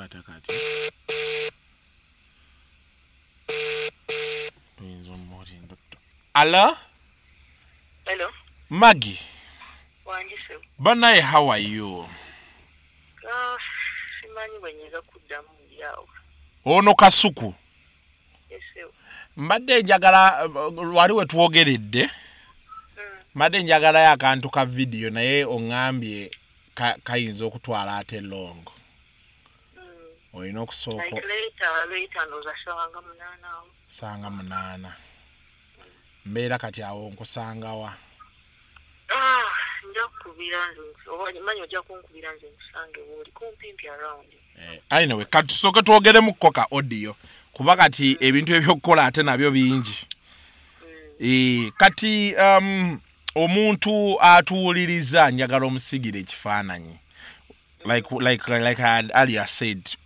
kwata kati Hello? Hello? Maggie. Wanjisu. Banaye, how are you? Simanyi bwenyeza kuddamu yawo. Ono Kasuku. Yes. Mbadde njagala wali we twogeredde. Mbadde njagala y'akantu ka video naye ongambye kayinza okutwala ate longo. Olina okusooka. Like later ndoza sanga munana. Mbeera kati awo nkusangawa. Njakubira nze manyi ojja kunkubira nze nkusange woli kumpimpi around. Anyway, kati tusooke twogeremu koka audio kuba kati ebintu ebyokukola ate nabyo bingi. Kati omuntu atuwuliriza njagala omusigire ekifaananyi. Like I had earlier said,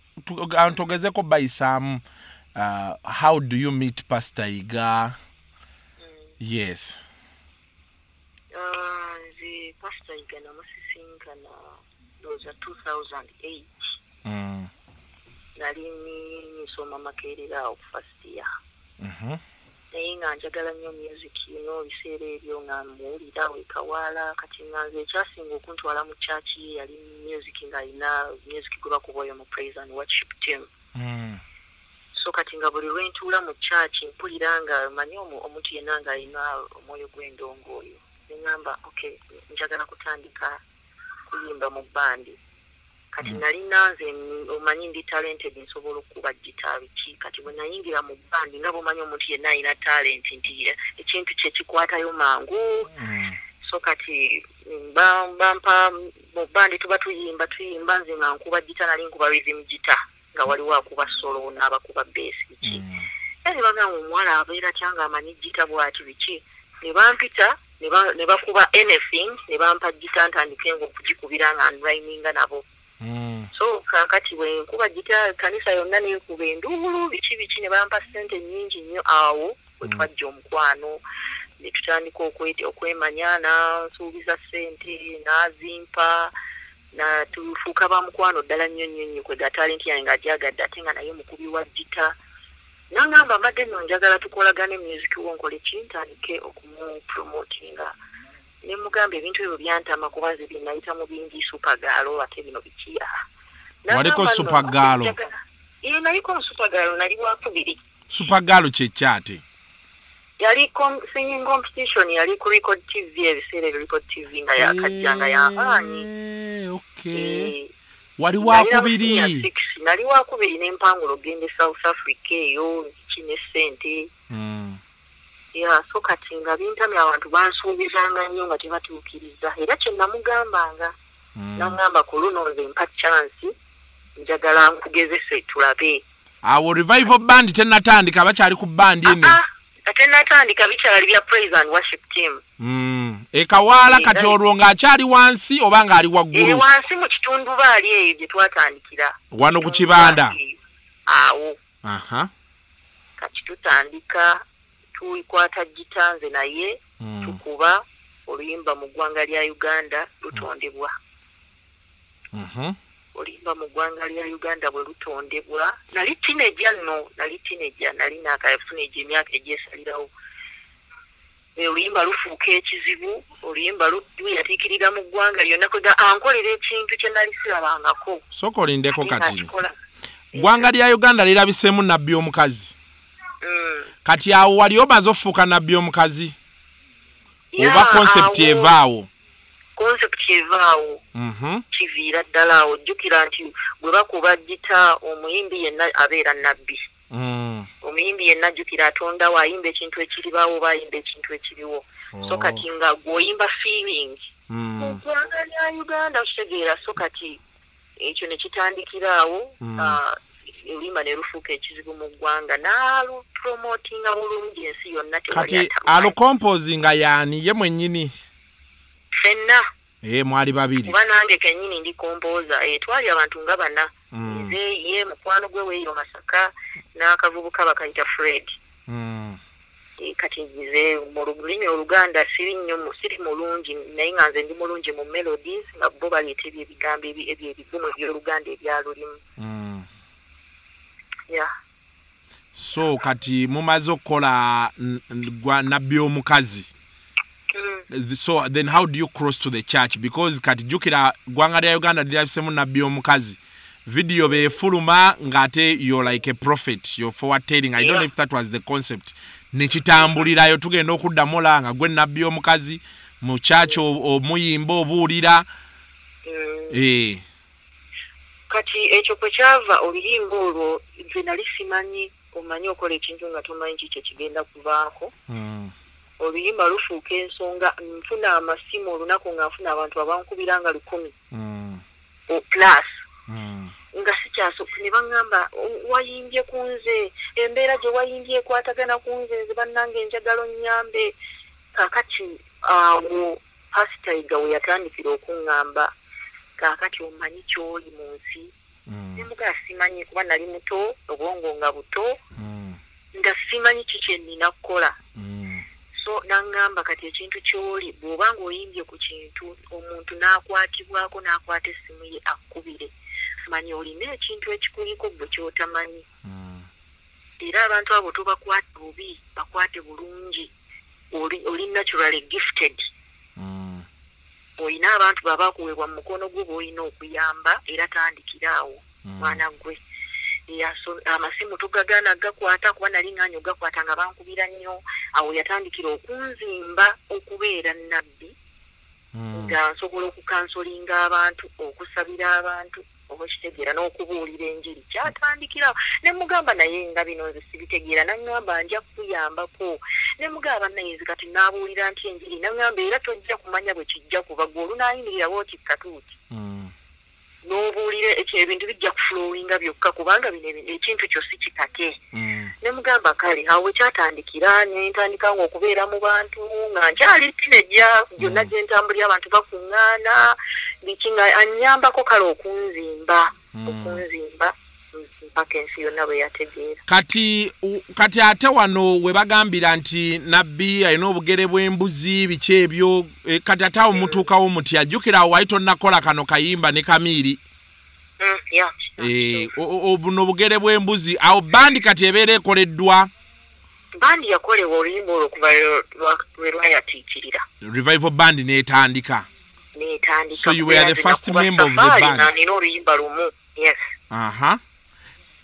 togezeko by some how do you meet Pastor Iga? Yes. The Pastor Iga namusisinkana those 2008. Nali nisoma Makerera awo first year. Naye nga njagala nnyo music biseera ebyo nga muwulira wekawala kati nganze ekyasinga okuntwala mu church ye yali music ng'alina music gwe bakuba mu praise and worship team. So kati nga buli lwe ntuula mu church mpulira nga manyi omuntu yenna ng'alina omwoyo gw'endongo oyo. Ngamba okay, njagala kutandika kuyimba mu bandi. Kati nali nanze omanyi ndi talented nsobola okuba gitaar biki kati bwe nayingira mu bandi nga bomanyi omuntu yenna alina talent nti ekintu kye kikwatayo mangu. So kati bampa mu bandi tuba tuyimba nze nga nkuba gita nali nkuba rhythm gita nga waliwo akuba solo n'abakuba bass biki. Eri bagamba omuwala abeera kyanga amanyi gita bwati biki ne bampita ne bakuba anything ne bampa gita ntandike okugikubira nga nrhyminga nabo. So kakati we nkuba gita kanisa yonna nekuba enduulu biki ne bampa ssente nnyingi nnyo awo we twajja omukwano ne tutandika okwemanya nsuubiza ssente n'azimpa na tufuuka ba mukwano ddala nnyo kwe ga talenti yange ng'ajagadde ate nga naye mukubi wa gita. Nangamba mbadde nno njagala tukolagane music wonkole kintandike okumupromotinga. Ne mugamba ebintu ebyo byantama kuba nze binayita mu bingi Supergirl ate bino bikiya. Waliko Supergirl? Naliko Supergirl nali wakubiri. Supergirl kye kyate? Yali singing competition yali ku Record TV ebiseera Record TV nga yakajjanga y'amaanyi. Okay. Wali wakubiri? Nali wakubiri n'empangulo gende South Africa eyo kine ssente. So kati nga bintamye abantu bansuubizanga nnyo nga tebatuukiriza era kye namugambanga. Nangamba ku luno nze mpa chance njagala nkugezese tulabe. Awo Revival Band tennatandika bakyali ku bandi eno? Tennatandika bikyali bya praise and worship team. Ekawala kati olwo ng'akyali wansi oba ng'ali waggulu? Wansi mu kitundu baali eyo gye twatandikira. Wano ku Kibanda? Awo. Kati tutandika tukwata gita nze naye tukuba oluyimba mu ggwanga lya Uganda lutondebwa. Oluyimba mu ggwanga lya Uganda bwe lutondebwa nali teenager nali nakafuna emyaka egyesalirawo. Oluyimba lufuuka ekizibu oluyimba luyatiikirira mu ggwanga lyonna kwega ankolera ekintu kye nali sirabangako. Sooka olindeko kati ggwanga lya Uganda lirabiseemu nabbi omukazi. Kati awo wali omaze okufuuka nabbi omukazi? Oba concept evaawo? Concept evaawo. Kiviira ddala awo jjukira nti bwe bakuba gita omuyimbi yenna abeera nabbi. Omuyimbi yenna ajjukira atondawo ayimba ekintu ekiribaawo oba ayimba ekintu ekiriwo. So kati nga gw'oyimba feeling mu ggwanga lya Uganda okitegeera. So kati ekyo ne kitandikira awo oluyimba ne lufuuka ekizibu mu ggwanga n'alupromotinga bulungi ensi yonna. Kati alukompozinga yaani ye mwennyini? Ffenna. Mwali babiri? Kuba nange kennyini ndi kompoza. Twali abantu nga bana. Nze ye mukwano gwe weeyo Masaka n'akavubuka bakayita Fred. kati nze mu lulimi Oluganda siri mulungi naye nga nze ndi mulungi mu melodies nga bo baleeta ebigambo eby'ebivumu eby'Oluganda ebyalulimu. So kati mumaze okukola nabbi omukazi. So then how do you cross to the church? Because kati jukira gwanga lya Uganda lyabisemu nabbi omukazi. Video befuluma ngate you're like a prophet, you're forward telling. I don't know if that was the concept. Nechitambulirayo tugenda okuddamola nga gwe nabbi omukazi mu church omuyimba obuulira. Kati ekyo kwe kyava oluyimba olwo nze nali simanyi omanyi okola ekintu nga tomanyi kiki kigenda kuvaako. Oluyimba lufuuka ensonga nfuna amasimu olunaku nga nfuna abantu abankubira nga 10 plus. Nga sikyasobola ne baŋŋamba wayimbye ku nze embeera gye wayimbye ekwatagana ku nze nze bannange enjagalo nnyambe. Kaakati awo pasita Yiga we yatandikira okuŋŋamba kaakati omanyi ky'oli mu nsi. Ne mugaa simanyi kuba nali muto obwongo nga buto nga simanyi kiki ennina kukola. So naŋŋamba kati ekintu ky'oli bw'oba ng'oyimbye ku kintu omuntu n'akwatibwako n'akwata essimu ye akkubire manya olina ekintu ekikuliko gwe ky'otamanyi. Era abantu abo tobakwate bubi bakwate bulungi. Oli naturally gifted. Olina abantu baba bakuweebwa mu mukono gwo bw'olina okuyamba era tandikiraawo mwana gwe. So amasimu tugagana gakwata kuba nali ng'anyo gakwata nga bankubira nnyo. Awo yatandikira okunzimba okubeera nabbi nga nsobola okukansolinga abantu okusabira abantu obakitegeera n'okubuulira enjiri kyatandikirawo. Ne mugamba naye nga bino nze sibitegeera naŋŋamba nja kukuyambako. Ne mugamba naye nze kati naabuulira nti enjiri naŋŋamba era tojja kumanya bwe kijja kuba gwe olunaayinirira wooti katuuti n'obuulire ekyo ebintu bijja kufulowinga byokka kubanga bino ekintu kyo si kikake. Ne mugamba kale awo wekyatandikira ne ntandika okubeera mu bantu nga nkyali tinejja byonna gye ntambulira abantu bakuŋŋaana biki nga annyambako kale okunzimba mpaka ensi yonna bwe yategeera. Kati ate wano we bagambira nti nabbi alina obugere bw'embuzi biki ebyo kati ate awo mutuukawo muti ajjukira awo wali tonnakola kano kayimba ne Kamiiri. Buno obugere bw'embuzi awo bandi kati ebeera ekoleddwa. Bandi yakolebwa oluyimba olwo kuva lwe lwayatiikirira. Revival band n'etandika. So you were the first member of the band. Nina oluyimba lumu. Yes.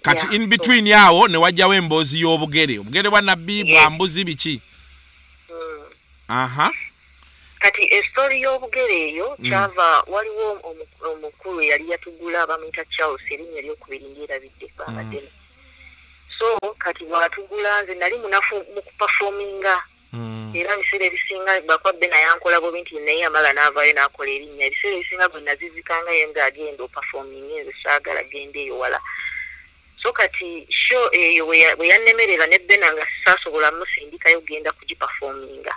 Kati in between yawo ne wajjawo emboozi y'obugere. Obugere bwa nabbi bwa mbuzi biki? Kati estori y'obugere eyo kyava waliwo omukulu yali yatugula bamuyita Charles erinnya eryokubiri ndyerabidde babaddene. So kati bwatugula nze nali munafu mu kupafominga. Era ebiseera ebisinga bakwabbe naye ankola bubi nti naye amala n'avaayo n'akola erinnya. Ebiseera ebisinga bwe nazizikanga ye ng'agenda opafominga nze saagala genda eyo wala. So kati show eyo we yannemerera ne Bena nga saasobola musindikayo genda kugipafominga.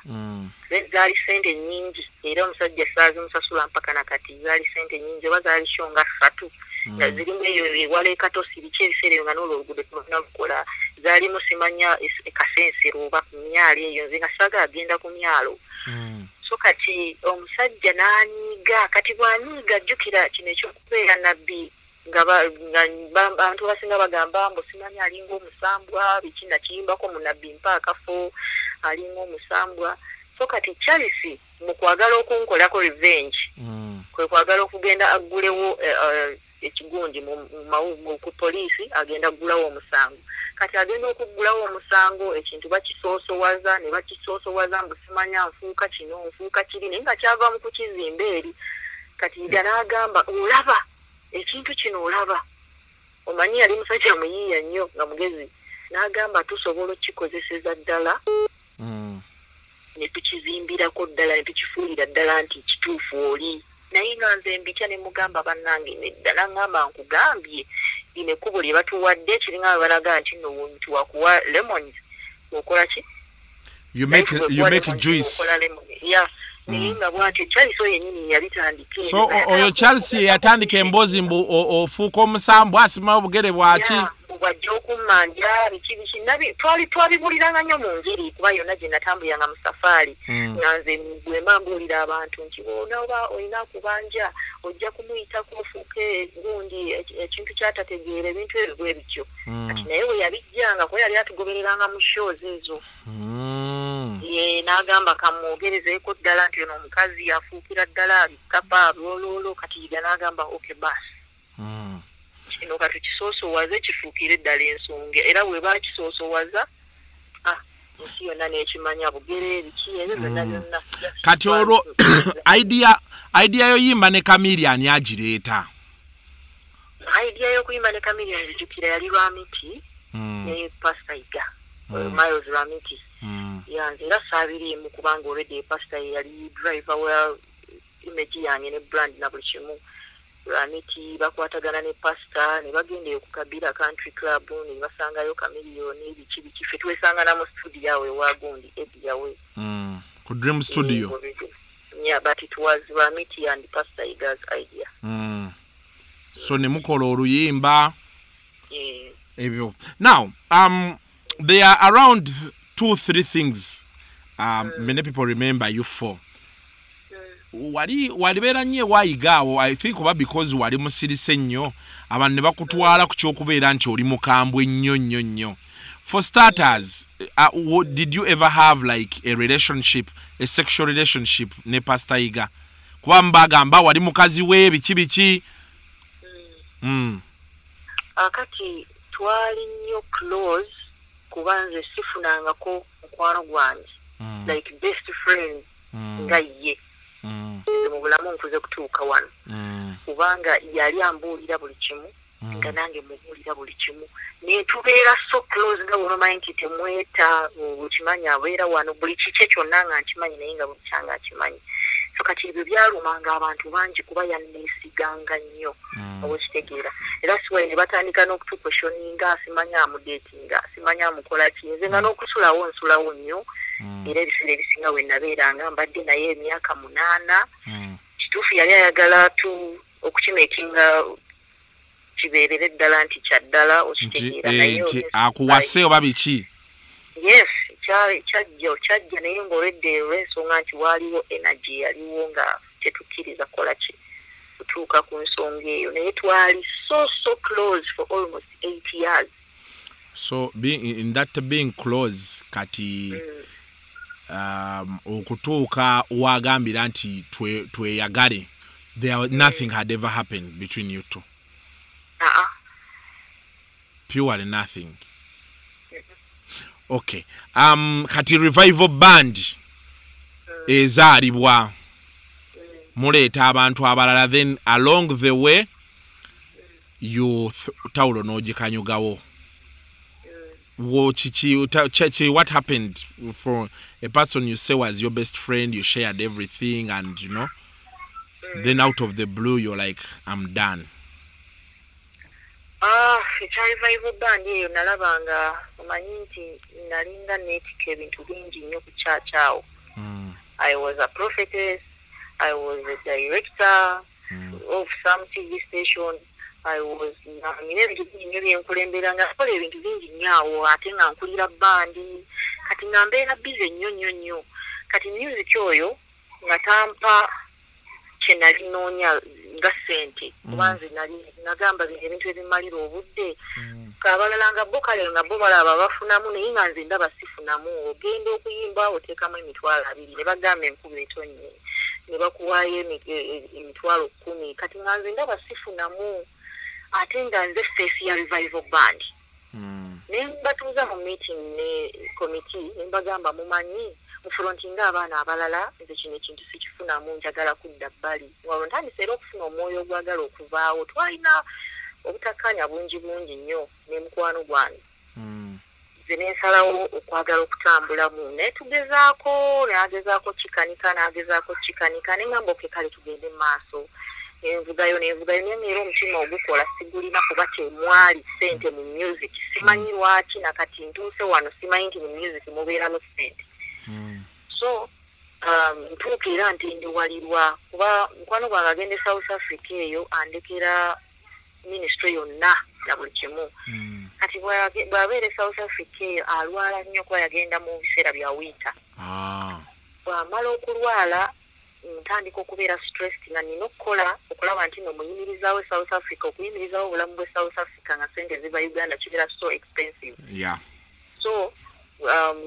Zaali sente nnyingi era omusajja saazimusasula mpaka nakati zaali sente nnyingi oba zaali show nga 3 nga zirimu eyo ewala ekatosi biki ebiseera eyo nga n'olwo oluguudo tunalukola zaali musimanya ekasensero oba ku myalo eyo nze nga saagala agenda ku myalo. So kati omusajja n'anyiiga kati bw'anyiiga ajjukira kino ekyokubeera nabbi nga abantu basinga bagamba mbu simanyi alinga omusambwa biki nakiyimbako mu nabbi mpaakafo alinga omusambwa. So kati Charles mu kwagala okunkolako revenge kwe kwagala okugenda aggulewo ekigundi ku poliisi agenda aggulawo omusango. Kati agenda okuggulawo omusango ekintu bakisoosowaza ne bakisoosowaza mbu simanya nfuuka kino nfuuka kiri naye nga kyava mu kukizimba eri. Kati Yiga n'agamba olaba ekintu kino olaba omanyi yali musajja muyiiya nnyo nga mugezi n'agamba tusobola okukikozeseza ddala ne tukizimbirako ddala ne tukifuulira ddala nti kituufu oli. Naye nga nze mbitya ne mugamba bannange nedda n'aŋŋamba nkugambye lino ekkubo lye batuwadde kiringa bwe balaga nti nno nti wakuwa lemons okola ki? You make juice. Naye nga bwatyo Charles oyo yennyini yabitandika. So oyo Charles yatandika emboozi mbu ofuuka omusambu asima obugere bwaki? Bwajja okummanja biki kati twabibuliranga nnyo mu njiri kuba yonna gye natambuliranga mu safaari nga nze bwe mbuulira abantu nti oba olina kubanja ojja kumuyitako ofuuke gundi ekintu kyatategeera ebintu ebyo bwe bityo kati naye bwe yabijjanga kuba yali atugobereranga mu shows ezo n'agamba kamwogerezeko ddala nti ono omukazi yafuukira ddala bikapa lwolwolo kati yiga n'agamba okay basi kino kati kisoosowaze kifuukire ddala ensonga era bwe bakisoosowaza ensi yonna n'ekimanya bugere biki ebyo byonna byonna kati olwo idea yoyimba ne Chameleon agireeta idea y'okuyimba ne Chameleon jjukira yali Lwamiti ne Pastor Iga Miles Lwamiti yanze era saabirimu kubanga already Pastor yali driver wa image yange ne brand na buli kimu Lwamiti bakwatagana ne Pastor ne bagenda ku Kabira Country Club ne basangayo Chameleon ebiki biki ffe twesangana mu studio yawe wagundi yawe ku Dream Studio yeah but it was Lwamiti and Pastor Iga's idea so ne mukola oluyimba ebyo now there are around 2-3 things many people remember you for wali beera nnyo waayigaawo I think oba because wali musirise nnyo abantu ne bakutwala ku kyokubeera nti oli mukambwe nnyo for starters did you ever have like a sexual relationship ne Pastor Iga kuba mbagamba wali mukazi we biki akati twali nnyo close kuba nze sifunangako mukwano gwange like best friend nga ye mu bulamu nkuze kutuuka wano kubanga yali ambuulira buli kimu nga nange mubuulira buli kimu ne tubeera so close nga bw'omanyi nti temweta bukimanyi abeera wano buli kiki kyonna nga nkimanyi naye nga buli kyanga akimanyi so kati ebyo byalumanga abantu bangi kuba yanneesiganga nnyo obukitegeera era siwe ne batandika n'okutukweshoninga asimanya amudeetinga asimanya amukola ki nze nga n'okusulawo nsulawo nnyo era ebiseera ebisinga we nabeeranga mbadde naye emyaka 8 kituufu yali ayagala okukimeekinga kibeerere ddala nti kyaddala okitegeera naye akuwase oba biki yes kyajja naye ng'olwedde olw'ensonga nti waaliwo energy yaliwo nga tetukkiriza kukola ki kutuuka ku nsonga eyo naye twali so close for almost 8 years so being close kati okutuuka wagambira nti tweyagale nothing had ever happened between you two purely nothing okay kati revival band ezaalibwa muleeta abantu abalala then along the way you tawulo n'ogikanyugawo what happened for a person you say was your best friend, you shared everything and then out of the blue you're like I'm done? Revival band eyo nalabanga omanyi nti nalinga neetika ebintu bingi nnyo ku church awo. I was a prophetess, I was a director of some TV station, I was ebintu bingi byenkulembera nga nkola ebintu bingi nnyo awo ate nga nkulira bandi kati nga mbeera busy nnyo kati music oyo nga tampa kye nali noonya nga ssente kubanze nagamba ebintu ebimalira obudde kabalala nga bo kale nga bo balaba bafunamu naye nga nze ndaba sifunamu ogenda okuyimba oteekamu $200 ne bagamba enkuba etonye ne bakuwaayo $10,000 kati nga nze ndaba sifunamu ate nga nze face ya revival band ne mbatuuza mu meeting ne committee ne mbagamba mumanyi mufrontinga abaana abalala nze kino ekintu sikifunamu njagala kudda bbali wabwe ntandise era okufuna omwoyo ogwagala okuvaawo twalina obutakkaanya bungi nnyo ne mukwano gwange nze nensalawo okwagala okutambulamu naye tugezaako nagezaako kikanika ne ngamba oke kale tugende mu maaso envugayo naye era omutima ogukola sigulina kuba temwali ssente mu music simanyi lwaki nakati ntuuse wano simanyi nti mu music mubeeramu ssente so ntuukira nti ndiwalirwa kuba mukwano gwange agende South Africa eyo andekera ministry yonna na buli kimu kati bw'abeera South Africa alwala nnyo kuba yagenda mu biseera bya winter. Bw'amala okulwala ntandika okubeera stressed nga nina okulaba nti no muyimirizaawo South Africa, okuyimirizaawo obulamu bwe South Africa nga sente ziva Uganda kibeera so expensive. So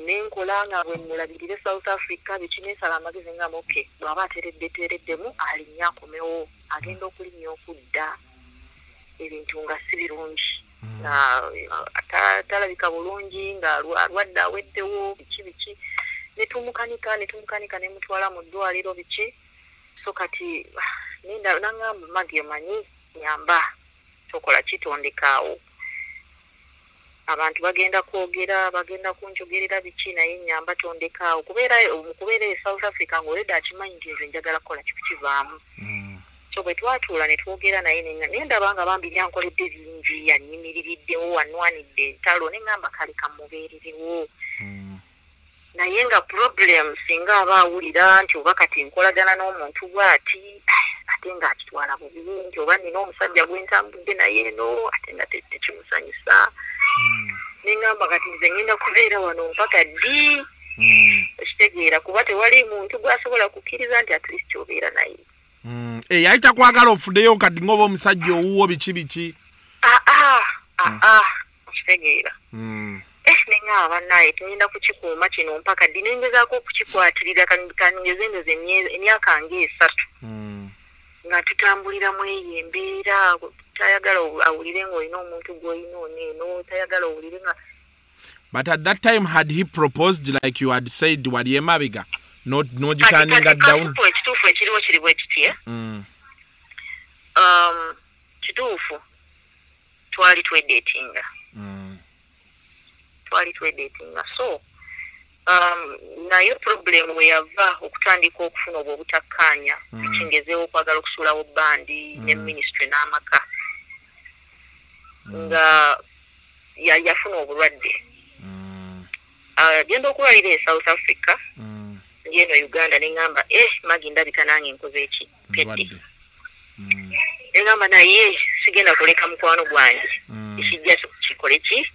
nenkola nga bwe mulabirire South Africa bikineesala amagezi nga okay bw'aba atereddemu alinnya akomewo agenda okulinnya okudda ebintu nga si birungi talabika bulungi nga alwadde aweddewo biki netumukanika nemutwala mu ddwaliro biki. So kati nangamba Magi omanyi nyamba tokola kitondekaawo abantu bagenda kwogera bagenda kunjogerera biki naye nyamba tondekaawo kubeera South Africa ng'oleda akimanyi nti nze njagala kukola kikivaamu. So bwe twatuula ne twogera naye nendaba nga bambi byankoledde bingi yanyimiriddewo wanwanidde entalo nengamba kale kamubeererewo naye nga problem singa aba awulira nti oba kati nkolagana n'omuntu bw'ati ate nga akitwala bubi nti oba nina omusajja gwentambudde naye eno ate nga tekimusanyusa nengamba kati nze ngenda kubeera wano mpaka ddi ekitegeera kuba tewali muntu gw'asobola kukkiriza nti at least obeera naye. Yayita kwagala ofuddeyo kati ng'oba omusajja owuwo biki okitegeera nengamba naye tugenda kukikuuma kino mpaka ddi nengezaako okukikwatirira kaningezendeze emyaka nga3 nga tutambuliramu eyo embeera tayagala awulire ng'olina omuntu gw'olina oneeno tayagala owulire nga. But at that time had he proposed like you had said wali emabega n'ogiturninga down? Ekituufu ekiriwo kiri bwe kiti kituufu twali twedetinga so naye problem we yava okutandika okufuna obwo obutakkaanya kingezeewo okwagala okusuulawo bandi ne ministry n'amaka nga yafuna obulwadde agenda okulwalira e South Africa ngeno Uganda nengamba Magi ndabika nange nkoze eki pedde nengamba naye sigenda kuleka mukwano gwange ekijja kikole ki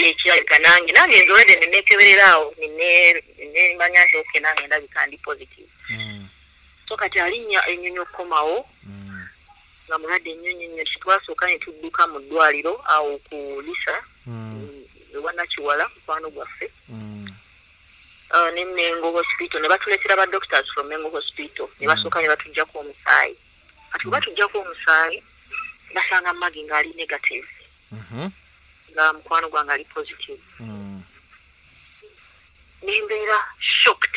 ekirabika nange nzolwadde nenekebereraawo nemanya nti oke nange ndabika ndi positive. So kati alinnya ennyonyi okukomawo nga mulwadde ennyonyi kitwasooka ne tudduka mu ddwaliro awo ku Lisa ewanakiwala mukwano gwaffe ne Mengo Hospital ne batuleetera ba doctors from Mengo Hospital ne basooka ne batuggyako omusaayi kati batuggyako omusaayi basanga Magi ng'ali negative nga mukwano gwange ali positive nembeera shocked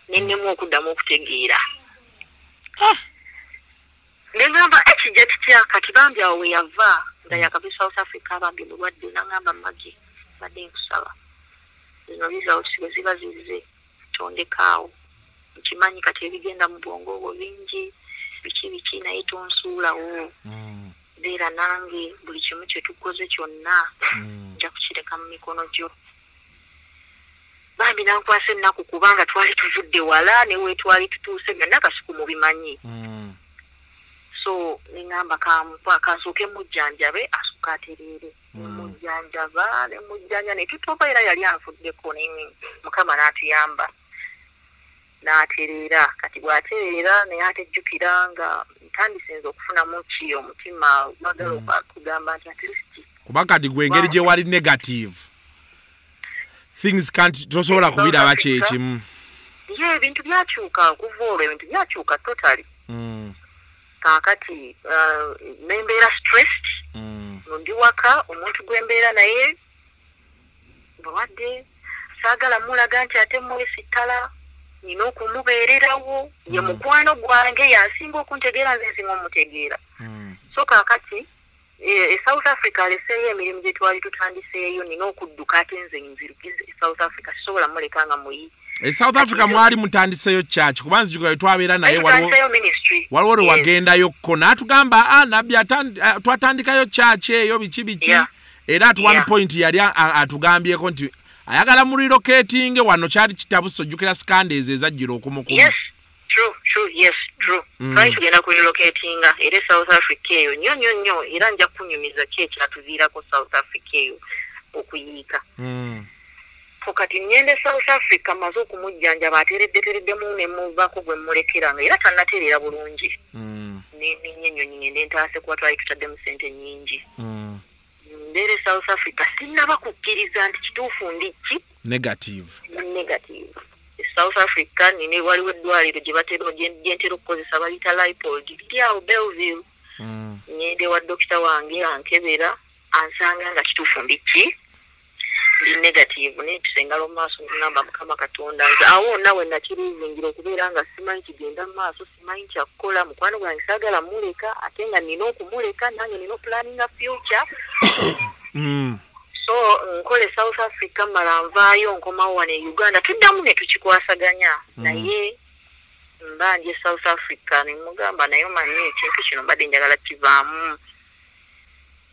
nennemu okuddamu okutegeera nengamba ekijja kitya kati bambi awo we yava nga yakava South Africa bambi mulwadde nangamba Magi badde nkusaba zino bizaawo kisibe ziba zize tondekaawo nkimanyi kati ebigenda mu bwongo obwo bingi biki naye tonsuulawo beera nange buli kimu kye tukoze kyonna nja kukireka mu mikono gyo. Bambi nankwasa ennaku kubanga twali tuvudde wala ne wetwali tutuuse byonna kasiku mubimanyi. So nengamba kasooke mujjanjabe asooka atereere nemujjanjaba ne tutoba era yali anfuddeko Mukama n'atuyamba n'atereera kati bw'atereera naye atejjukira nga ntandisenza okufunamu ki omutima magala okugamba nti at least kuba kati gwe engeri gye wali negative things can't tosobola kubiraba kyekimu ebintu byakyuka okuva olwo ebintu byakyuka totally kakati nembeera stressed ndi waka omuntu gwembeera naye bawadde saagala mulaga nti ate mwesittala nina okumubeererawo ye mukwano gwange yasinga okuntegeera nze nsinga omutegeera so kakati South Africa leseeyo emirimu gye twali tutandiseeyo nina okudduka ate nze nzirukize South Africa sisobola muleka nga muyi South Africa mwali mutandiseeyo church kubanzi jugayo twabeera naye waliwo lwe wagendayo ko n'atugamba nabbi twatandikayo church eyo biki era at one point yali atugambyeko nti ayagala mu relocating wano kyali kitabuso jukira scandals ezajjira okumukumu True, yes, true. Trying to get relocating in South Africa, nyo, iranja kunyumiza kecha tuzira ko South Africa okuyika. Pokati nyende South Africa mazo kumujjanja bateredde mu ne muva ko gwe mulekiranga era tannaterera bulungi. Nyenyo nyende ntase kwa twali tutadde mu sente nyingi. Ndere South Africa sinaba kukkiriza nti kituufu ndiki negative. South Africa nine waliwo eddwaliro gye batera gyentera okukozesa balita Lipod lyawo Belleville. Nyende wa dokita wange ankebera ansanga nga kituufu ndiki ndi negative netusengalo maaso ngamba Mukama Katonda awo nawe nakirizingira okubeera nga simanyi kigenda maaso simanyi kyakukola mukwano gwange saagala muleka ate nga nina okumuleka nange nina planning a future. So nkole South Africa malanvaayo nkomawo wane Uganda tuddamu ne tukikwasaganya naye mbanje South Africa nimugamba nayo manyi ekintu kino mbadde njagala kivaamu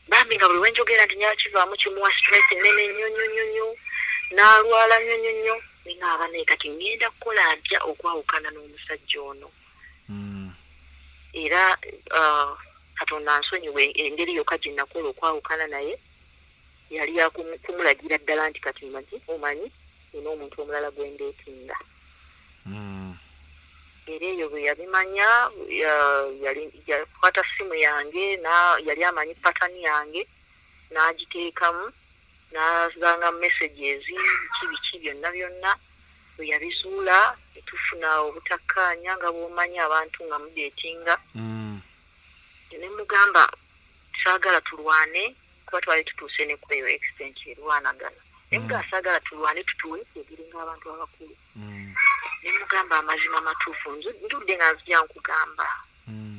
bambi nga buli wenjogera nti nyakivaamu kimuwa stress nene nnyo n'alwala nnyo ninaaba naye kati ngenda kukola ntya okwawukana n'omusajja ono era Katonda nsonyiwe engeri yokka gye nakola okwawukana naye yali yakumulagira ddala nti kati omanyi nina omuntu omulala gwendeetinga. Era eyo bwe yabimanya yakwata simu yange yali amanyi patani yange n'agiteekamu n'azanga messages biki byonna bwe yabizuula netufuna obutakkaanya nga bw'omanyi abantu nga mudeetinga. Ne mugamba saagala tulwane kuba twali tutuuse ne kweyo extent erwanagana naye muga saagala tulwane tutuwe egiringa abantu abakulu. Ne mugamba amazima matuufu ndudde nga nzija nkugamba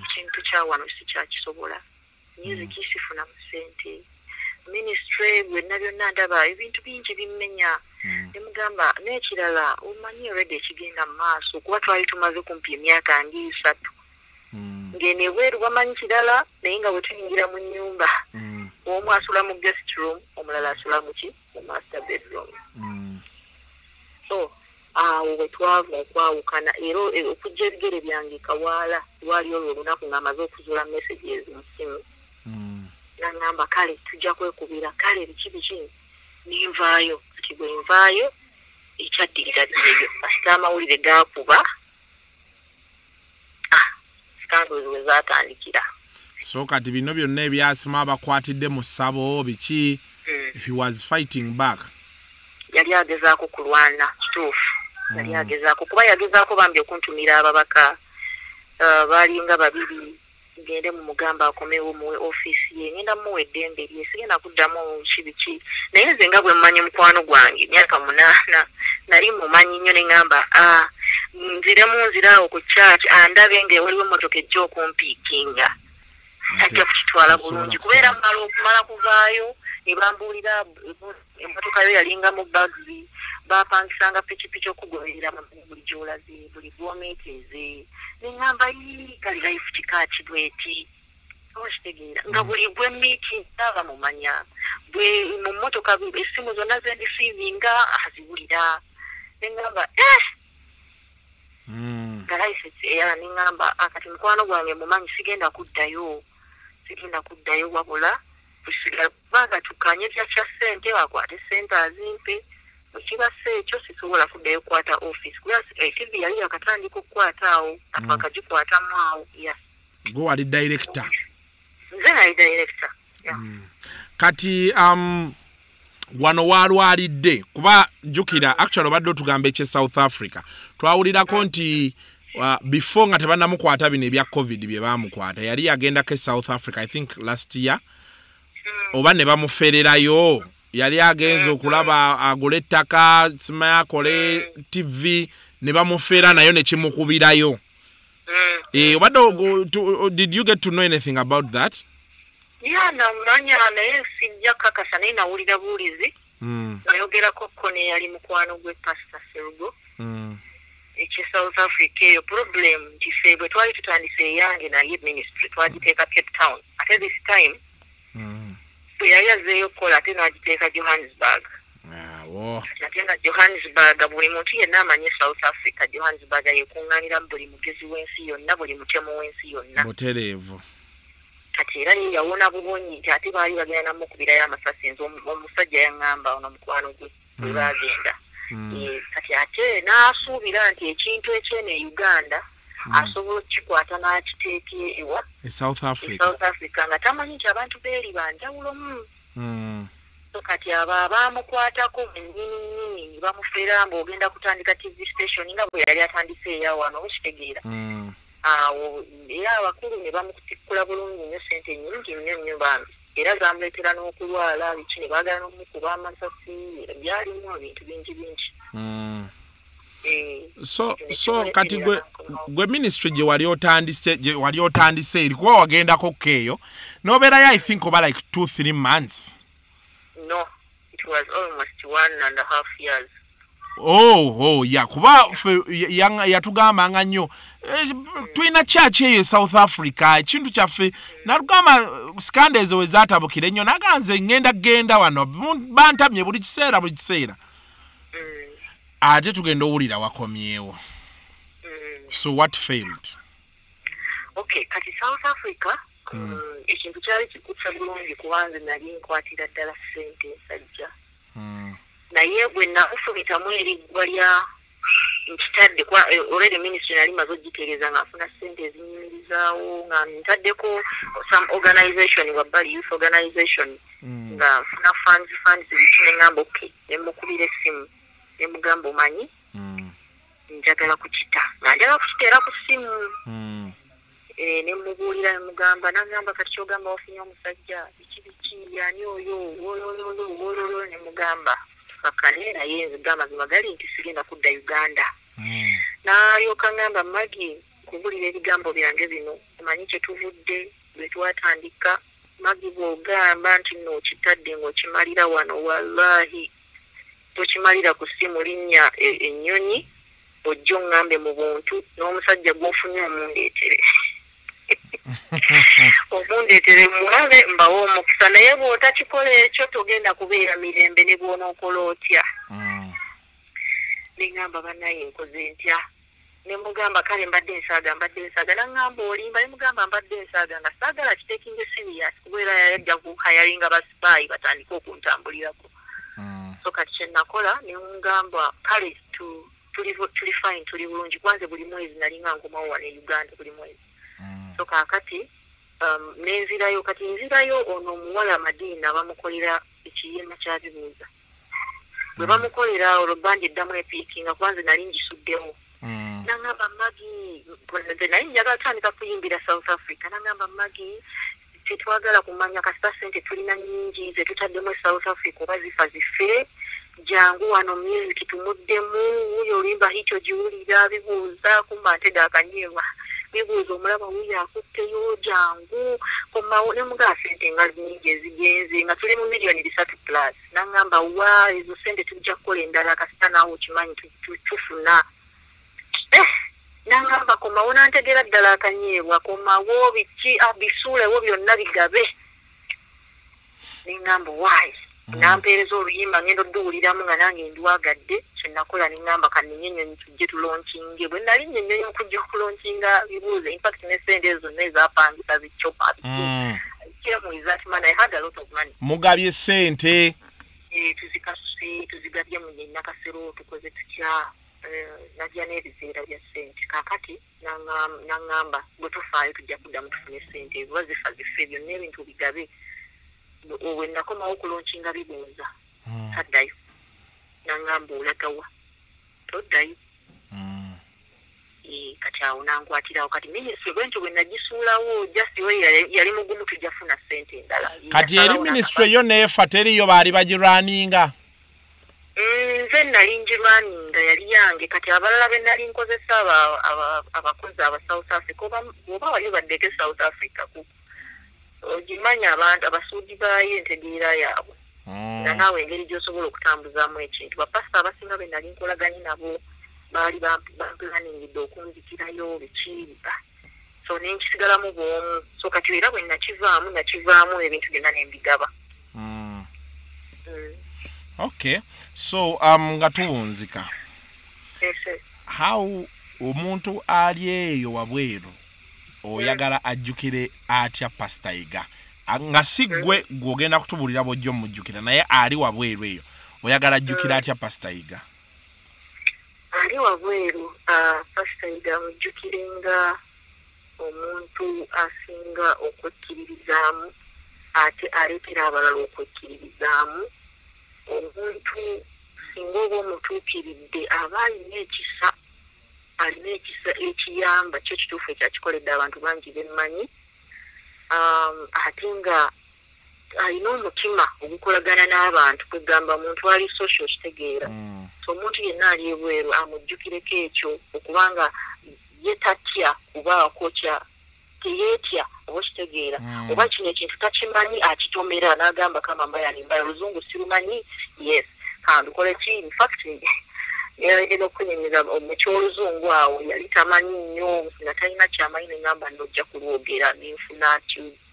ekintu kya wano si kyakisobola music sifuna mu ssente ministry byonna ndaba ebintu bingi bimmenya. Ne mugamba n'ekirala omanyi already ekigenda mu maaso kuba twali tumaze kumpi emyaka 3 ngene ebweru bamanyi kirala naye nga bwe tuyingira mu nnyumba omu asula mu guest room omulala asula mu master bedroom. So awo bwe twava okwawukana era okujja ebigere byange kawaala lwali olwo olunaku ng'amaze okuzuula messages mu simu n'angamba kale tujja kwekubira kale biki ninvaayo kati bwe nvaayo ekyaddirira eyo kasita amawulire gaakuba scandals we zaatandikira. So kati bino byonna ebyasima abakwatidde mu ssabo biki he was fighting back. Yali agezaako kulwana kituufu yali agezaako kuba yagezaako bambi okuntumira ababaka baalinga babiri ngende mu mugamba akomewo mu ofiisi ye ngenda muwa eddembe lye sigenda kuddamu biki naye nze nga bwe mmanyi mukwano gwange emyaka 8 nali mumanyi nnyo ne ngamba nziraawo ku church andabe nga waliwo emmotoka ejja okumpiikinga ajja kukitwala bulungi kubeera okumala kuvaayo ne bambuulira emmotoka yo yalinga mu bags bapangisanga pikipiki okugoberera buli gy'olaze buli gwomeeteze ne ngamba kali life kikaaki bweti okitegeera nga buli gwe miiti aba mumanya bwe mu mmotoka essimu zonna zendisiivinga azibulira ne ngamba nga life era ne ngamba kati mukwano gwange mumanyi sigenda kuddayo wabula tusigala baga tukanye kya ssente wakwate ssente azimpe ekibasa ekyo sisobola kuddayo kukwata office kuba TV yali yakatandika okukwata awo apakagikwatamu awo gwe wali director. Nze nali director. Kati wano walwalidde kuba jukira actually obadde otugamba ekye South Africa twawulirako nti before nga tebannamukwata bino ebya COVID bye baamukwata yali yagendako South Africa I think last year oba ne bamufererayo yali agenze okulaba agule ettaka sima akole TV ne bamufera nayo ne kimukubirayo. Did you get to know anything about that? Yeah, namanya naye sijja kakasa naye nawulira buulizi nayogerako kone yali mukwano gwe Pastor Serugo ekye South Africa eyo problem nti ffe bwe twali tutandise eyange naye ministry twagiteeka Cape Town ate this time bwe yali azeeyo kukola ate n'agiteeka Johannesburg. ate nga Johannesburg buli muntu yenna amanyi South Africa Johannesburg yekunganira buli mugezi w'ensi yonna buli mutemu w'ensi yonna butereevu kati era yawona bulungi nti ate baali bagenda namukubirayo amasasi nze omusajja yaŋŋamba ono mukwano gwe bwe baagenda kati ate n'asuubira nti ekintu ekyene e Uganda asobola okukikwata n'akiteeka ewa South Africa nga tamanyi nti abantu beeri banjawulomu so kati abo abaamukwatako ennyini bamufeera ng'ogenda kutandika TV station nga bwe yali atandise eyawano wekitegeera awo era abakulu ne bamutikkula bulungi nnyo sente nnyingi nnyo bambi era zamuleetera n'okulwala biki ne baagala n'omukuba amasasi byalimu ebintu bingi so kati gwe ministry gye wali otandise eri kuba wagendako keeyo n'obeerayo I think oba like 2-3 months. No, it was almost 1.5 years. Yeah, kuba yatugambanga nnyo tulina church eyo South Africa ekintu kyaffe natugamba scandals we zaatabukira ennyo naganze ngenda wano bantamye buli kiseera ate tugenda owulira wakomyewo. So what failed? Okay, kati South Africa ekintu kyali kikutsa bulungi kubanze nali nkwatira ddala ssente ensajja naye bwe nakufumitamu eriggwa lya nkitadde already ministry nali maze ogitegeeza nga nfuna ssente ezinyimirizaawo nga ntaddeko some organization wabbali youth organization nga nfuna funds biki ne ngamba okay nemukubira essimu nemugamba omanyi njagala kukita nga njagala kukiteera ku ssimu nemubuulira nemugamba nagamba kati kyogamba wafunye omusajja biki yani oyo nemugamba tukakane naye nzigamba mazima gali nti sigenda kudda Uganda n'alyoka ngamba Magi kubulira ebigambo byange bino omanyi kyetuvudde bwe twatandika Magi bw'ogamba nti nookitadde ng'okimalira wano wallahi tokimalira ku ssimu linnya ennyonyi ojja oŋŋambe mu buntu n'omusajja gw'ofunye omundeetere omundeetere mulabe mbawo omukisa naye bw'otakikola ekyo togenda kubeera mirembe ne bw'onookola otya neŋŋamba bannaye nkoze ntya nemugamba kale mbadde nsaaga naŋŋamba olimba nemugamba mbadde nsaaga nga saagala kitekinge serious kubeera yajja kuhayalinga basipaayi batandika okuntambulirako so kati kyenakola nemugamba kale tuli fine tuli bulungi kwanze buli mwezi nalinga nkomawo wano e Uganda buli mwezi so kakati nenzirayo ono omuwala Madina bamukolera ekiyiima kya bibuuza bwe bamukolera olubanja eddamu epiiki nga kwanze nali ngisuddewo nangamba Magi naye njagala tandika kuyimbira South Africa nangamba Magi tetwagala kumanya kasita sente tulina nnyingi ze tutaddemu South Africa oba zifa zife jangu wano music tumuddemu wuyo olimba hicho giwulira bibuuza kumba nteda akanyewa bibuuza omulaba wuyo akutteyo jangu komawo nemugaa sente nga nnyingi ezigenze nga tuli mu miliyoni 3+ nangamba wa ezo sente tujja kukola endala kasita naawe okimanyi tufuna nangamba komawo nantegera ddala akanyeebwa komawo biki bisuulewo byonna bigabe nengamba wayi nampeereza oluyimba ngenda odduwuliramu nga nange ndwagadde kyenakola nengamba kaninyenyonyi tujje tulonkinge bwe nali nyenyonyi okujja okulonkinga bibuuza infact nesente ezo zonna ezapangisa zicopa kyemuizatima naye had a lot of money mugabye sente tuzikasuse tuzigabye mu nakasero tukoze tutya najja n'ebiseera bya ssente kakati naŋŋamba bwe tufaayo tujja kuddamu tufune ssente ezo zifa zife byonna ebintu bigabe we nakomawo okulonkinga bibuuza taddayo naŋŋamba olagawa toddayo kati awo nankwatirawo kati minisitule bwentyo bwe nagisuulawo just we yali mugumu tujjafuna ssente endala kati eri minisitule yo neefa teriyo baali bagirwaninga nze nali njirwaninga yali yange kati abalala be nali nkozesa abakozi aba South Africa oba wali baddeko South Africa ogimanya abantu abasuudi baayo entegeera yaabwe nga naawe engeri gy'osobola okutambuzaamu ekintu bapasita abasinga be nali nkolaganye nabo baali bampulaningidde okunzikirayo bikiiba so nenkisigalamu bw'omu so kati era bwe nakivaamu ebintu byonna nembigaba Okay. So nga tuwunzika. Yes. How omuntu ali eyo wabweru oyagala ajjukire atya Pastor Iga nga sigwe gwogenda kutubulira bojjo mujjukira naye ali wabweru eyo oyagala ajjukire atya Pastor Iga ali wabweru Pastor Iga mujjukirenga omuntu asinga okwekkiririzaamu ate aleetera abalala okwekkiririzaamu omuntu singa oba omutuukiridde aba alina ekisa ekiyamba kyo kituufu ekyakikoledde abantu bangi bemmanyi ate nga alina omutima ogukolagana n'abantu kwegamba omuntu ali social kitegeera so omuntu yenna ali ebweru amujjukireko ekyo okubanga ye tatya kubaako teyeetya oba kitegeera oba kino ekintu takimanyi akitomera n'agamba kama mbayanimbaya oluzungu sirumanyi yes kandukole ki in fact era okunyumiza omukyoluzungu awo yali tamanyi nnyo nga talina kyamanyi neŋŋamba nojja kulwogera nenfuna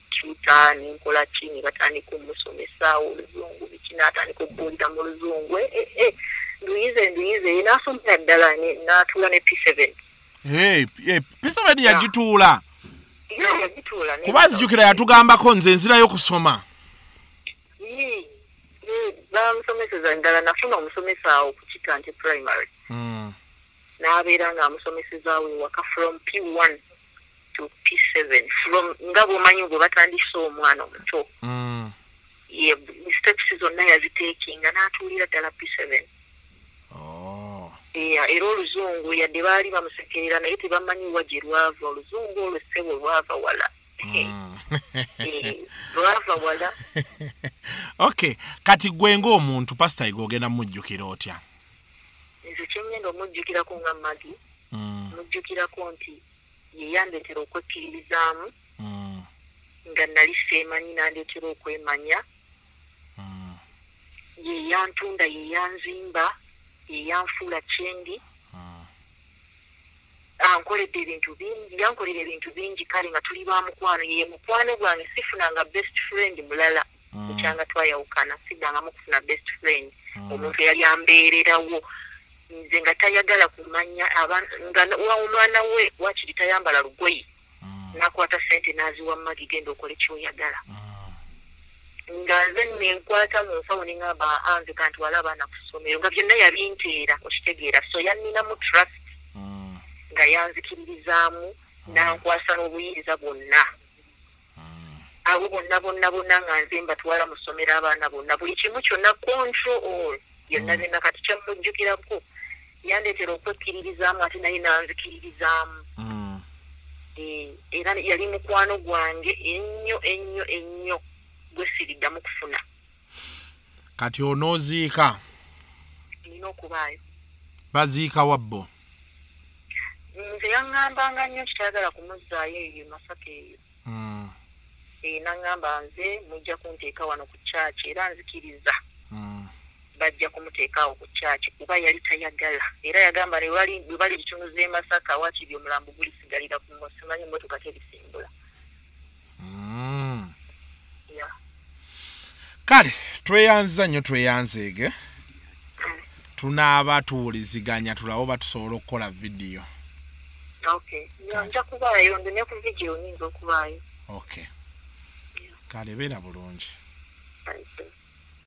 tuta nenkola ki ne batandika omusomesa oluzungu biki n'atandika okubuulira mu luzungu nduyize n'asomera ddala n'atuula ne P7 P7 yagituula yagituula kuba azijjukira yatugambako nze nzirayo kusoma bamusomeseza ddala nafuna omusomesa awo ku Kitante primary n'abeera ng'amusomesezaawo ewaka from P1 to P7 from nga bw'omanyi bwe batandise omwana omuto steps zonna yaziteekinga n'atuulira ddala P7 era oluzungu yadde baali bamusekerera naye tebamanyi wa gye lwava oluzungu olwo ssebo lwava wala lwava wala okay kati gwe ng'omuntu Pastor Iga ogenda mujjukira otya nze kyengenda omujjukirako nga Magi mujjukirako nti ye yandeetera okwekkiririzaamu nga nali seemanyi n'andeetera okwemanya ye yantunda ye yanzimba ye yanfuula kyendi ankoledde ebintu bingi yankolera ebintu bingi kale nga tuli ba mukwano ye mukwano gwange sifunanga best friend mulala ekyanga twayawukana siddangamu kufuna best friend omuntu yali ambeererawo nze nga tayagala kumanya nga omwana we wakiri tayambala lugoyi nakwata sente n'aziwa Magi genda okola ekyoyagala nga nze nenkwata mu nsawo neŋŋamba anze kantwala abaana ku ssomero nga byonna yabinteera okitegeera so yanninamu trust nga yanzikiririzaamu n'ankwasa n'obuyinza bwonna abo bonna nga nze mbatwala mu ssomero abaana bonna buli kimu kyonna control yonna zenna kati kyamujjukirako yandeetera okwekkiririzaamu ate naye nanzikiririzaamu era yali mukwano gwange ennyo gwe siriddamu kufuna kati onooziika nina okubaayo baziika wabbo nze yaŋŋambanga nnyo kitayagala kumuzzaayo eyo Masaka eyo naŋŋamba nze mujja kunteeka wano ku kyaki era nzikiriza bajja kumuteeka awo ku kyaki kuba yali tayagala era yagamba bwe bali bitunuza e Masaka wakiri omulambo gulisigalira ku simanyi emmotoka terisimbula kale tweyanza nnyo tweyanzeege tunaaba tuwuliziganya tulawo batusobola okukola vidiyo okay nja kubaayo ndine ku vidiyo nyinza okubaayo okay kale beera bulungi Thank you.